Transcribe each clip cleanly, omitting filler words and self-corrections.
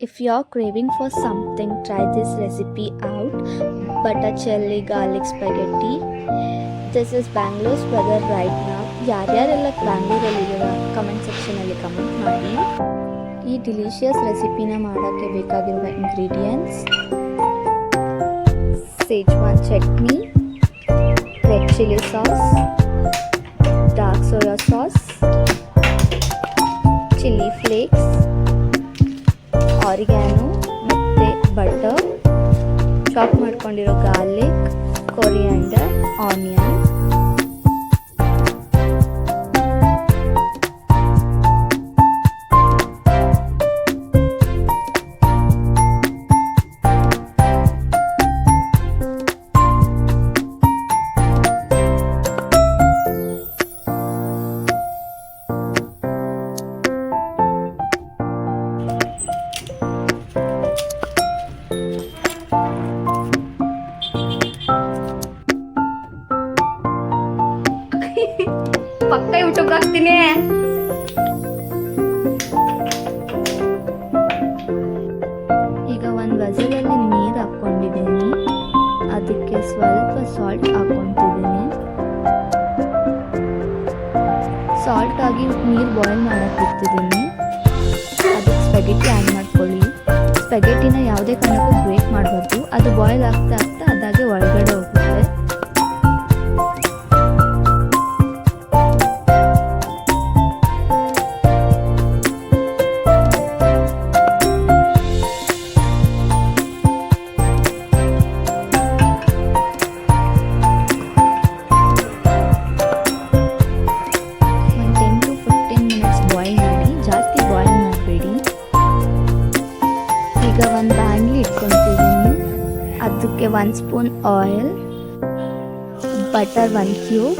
If you're craving for something, try this recipe out. Butter chili garlic spaghetti. This is Bangalore's weather right now. ಯಾರ್ಯಾರೆಲ್ಲ ಬ್ಯಾಂಗ್ಳೂರಲ್ಲಿದ್ದೀರಾ comment ಸೆಕ್ಷನಲ್ಲಿ comment ಮಾಡಿ. ಈ delicious ರೆಸಿಪಿನ ಮಾಡೋಕ್ಕೆ ಬೇಕಾಗಿರುವ ingredients: schezwan chutney, red chilli sauce, dark soya sauce, chilli flakes, oregano ಮತ್ತು butter, chop ಮಾಡ್ಕೊಂಡಿರೋ ಗಾರ್ಲಿಕ್, ಕೊರಿಯಾಂಡರ್, ಆನಿಯನ್. ಪಕ್ಕ ಯೂಟ್ಯೂಬ್ ಹಾಕ್ತೀನಿ. ಈಗ ಒಂದು ವೆಸಲಲ್ಲಿ ನೀರು ಹಾಕ್ಕೊಂಡಿದ್ದೀನಿ, ಅದಕ್ಕೆ ಸ್ವಲ್ಪ ಸಾಲ್ಟ್ ಹಾಕ್ಕೊತಿದ್ದೀನಿ. ಸಾಲ್ಟ್ ಆಗಿ ನೀರು ಬಾಯ್ಲ್ ಮಾಡೋಕ್ಕೆ ಇಡ್ತಿದ್ದೀನಿ. ಅದಕ್ಕೆ ಸ್ಪೆಗೆಟಿ ಆ್ಯಡ್ ಮಾಡ್ಕೊಳ್ಳಿ. ಸ್ಪೆಗೆಟಿನ ಯಾವುದೇ ಕಾರಣಕ್ಕೂ ಬ್ರೇಕ್ ಮಾಡಬಾರ್ದು. ಅದು ಬಾಯ್ಲ್ ಆಗ್ತಾ ಆಗ್ತಾ ಅದಾಗೆ ಒಳಗಡೆ ಹೋಗುತ್ತೆ. ಈಗ ಒಂದು ಬಾಣಲಿ ಇಟ್ಕೊತಿದ್ದೀನಿ. ಅದಕ್ಕೆ 1 ಸ್ಪೂನ್ ಆಯಿಲ್, ಬಟರ್ 1 ಕ್ಯೂಬ್,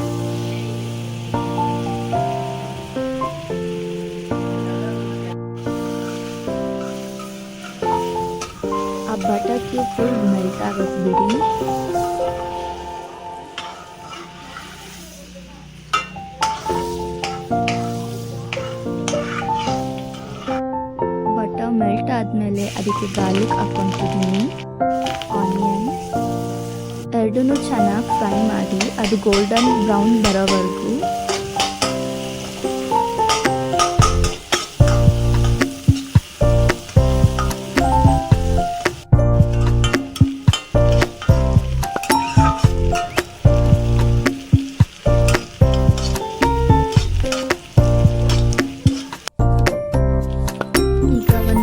ಆ ಬಟರ್ ಕ್ಯೂಬ್ ಫುಲ್ ಮೆಲ್ಟ್ ಆಗೋದು ಬಿಡಿ. ಮೆಲ್ಟ್ ಆದಮೇಲೆ ಅದಕ್ಕೆ ಗಾರ್ಲಿಕ್ ಹಾಕ್ಕೊತಿದ್ದೀನಿ, ಆನಿಯನ್ ಎರಡೂ ಚೆನ್ನಾಗಿ ಫ್ರೈ ಮಾಡಿ ಅದು ಗೋಲ್ಡನ್ ಬ್ರೌನ್ ಬರೋವರೆಗೂ.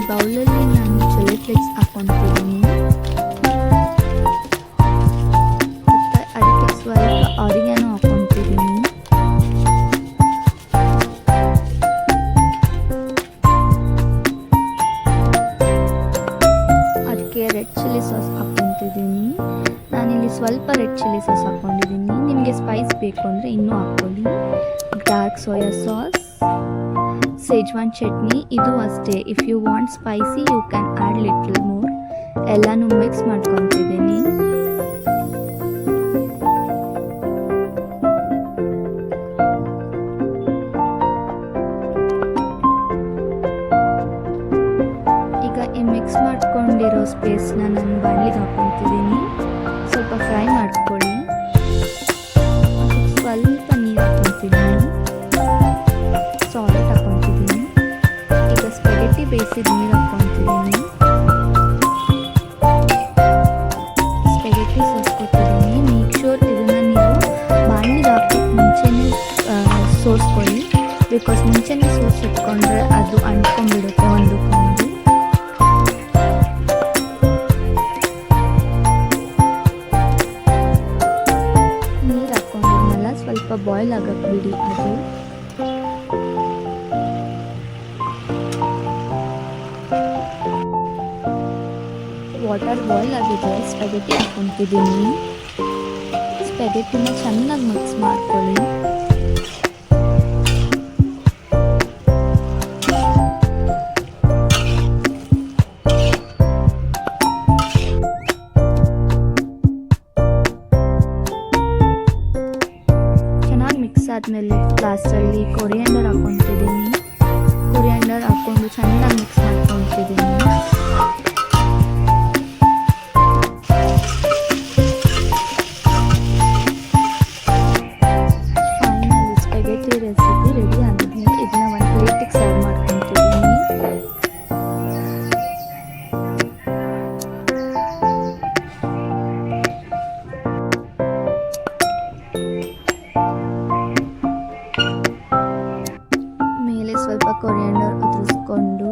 ಬೌಲಲ್ಲಿ ನಾನು ಚಿಲ್ಲಿ ಫ್ಲೇಕ್ಸ್ ಹಾಕ್ಕೊತಿದ್ದೀನಿ ಮತ್ತು ಅದಕ್ಕೆ ಸ್ವಲ್ಪ ಆರಿಗ್ಯಾನೋ ಹಾಕ್ಕೊತಿದ್ದೀನಿ. ಅದಕ್ಕೆ ರೆಡ್ ಚಿಲ್ಲಿ ಸಾಸ್ ಹಾಕ್ಕೊತಿದ್ದೀನಿ. ನಾನಿಲ್ಲಿ ಸ್ವಲ್ಪ ರೆಡ್ ಚಿಲ್ಲಿ ಸಾಸ್ ಹಾಕ್ಕೊಂಡಿದ್ದೀನಿ. ನಿಮಗೆ ಸ್ಪೈಸ್ ಬೇಕು ಅಂದರೆ ಇನ್ನೂ ಹಾಕ್ಕೊಳ್ಳಿ. Dark soya sauce, schezwan chutney, ಇದು ಅಷ್ಟೇ. If you want spicy you can add little more. ಎಲ್ಲನೂ ಮಿಕ್ಸ್ ಮಾಡ್ಕೊತಿದ್ದೀನಿ. ಈಗ ಈ ಮಿಕ್ಸ್ ಮಾಡ್ಕೊಂಡಿರೋ ಸ್ಪೇಸ್ನ ನಾನು ಬಾಣಲಿಗೆ ಹಾಕ್ಕೊತಿದ್ದೀನಿ. ಸ್ವಲ್ಪ ಫ್ರೈ ಮಾಡ್ಕೊಳ್ಳಿ. ಸ್ವಲ್ಪ ನೀರು ಹಾಕ್ಕೊತಿದ್ದೀನಿ, ಸಾಲ್ಟ್ ಹಾಕ್ಕೊತಿದ್ದೀನಿ. ಈಗ ಸ್ಪೆಗೆಟಿ ಬೇಯಿಸಿದ ನೀರು ಹಾಕ್ಕೊತಿದ್ದೀನಿ, ಸ್ಪೆಗೆಟಿ ಸೋಸ್ಕೊತಿದ್ದೀನಿ. ಮೇಕ್ ಶೋರ್ ಇದನ್ನು ನೀವು ಬಾಣಲಿಗೆ ಹಾಕೋಕ್ಕೆ ಮುಂಚೆನೇ ಸೋಸ್ಕೊಳ್ಳಿ. ಬಿಕಾಸ್ ಮುಂಚೆನೇ ಸೋಸಿಟ್ಕೊಂಡ್ರೆ ಅದು ಅಂಟ್ಕೊಂಡ್ಬಿಡುತ್ತೆ ಒಂದಕ್ಕೊಂದು. ನೀರು ಹಾಕ್ಕೊಂಡಿದ್ನಲ್ಲ, ಸ್ವಲ್ಪ ಬಾಯ್ಲ್ ಆಗಕ್ಕೆ ಬಿಡಿ. ಅದು ವಾಟರ್ ಬಾಯ್ಲ್ ಆಗಿದೆ. ಸ್ಪೆಗೆಟಿ ಹಾಕ್ಕೊತಿದ್ದೀನಿ. ಸ್ಪೆಗೆಟಿನ ಚೆನ್ನಾಗಿ ಮಿಕ್ಸ್ ಮಾಡ್ಕೊಳ್ಳಿ. ಚೆನ್ನಾಗಿ ಮಿಕ್ಸ್ ಆದಮೇಲೆ ಲಾಸ್ಟಲ್ಲಿ ಕೊರಿಯಾಂಡರ್ ಹಾಕ್ಕೊತಿದ್ದೀನಿ. ಕೊರಿಯಾಂಡರ್ ಹಾಕ್ಕೊಂಡು ಚೆನ್ನಾಗಿ ಮಿಕ್ಸ್ ಮಾಡ್ಕೊತಿದ್ದೀನಿ. ಹಾಕ್ಕೊಂಡು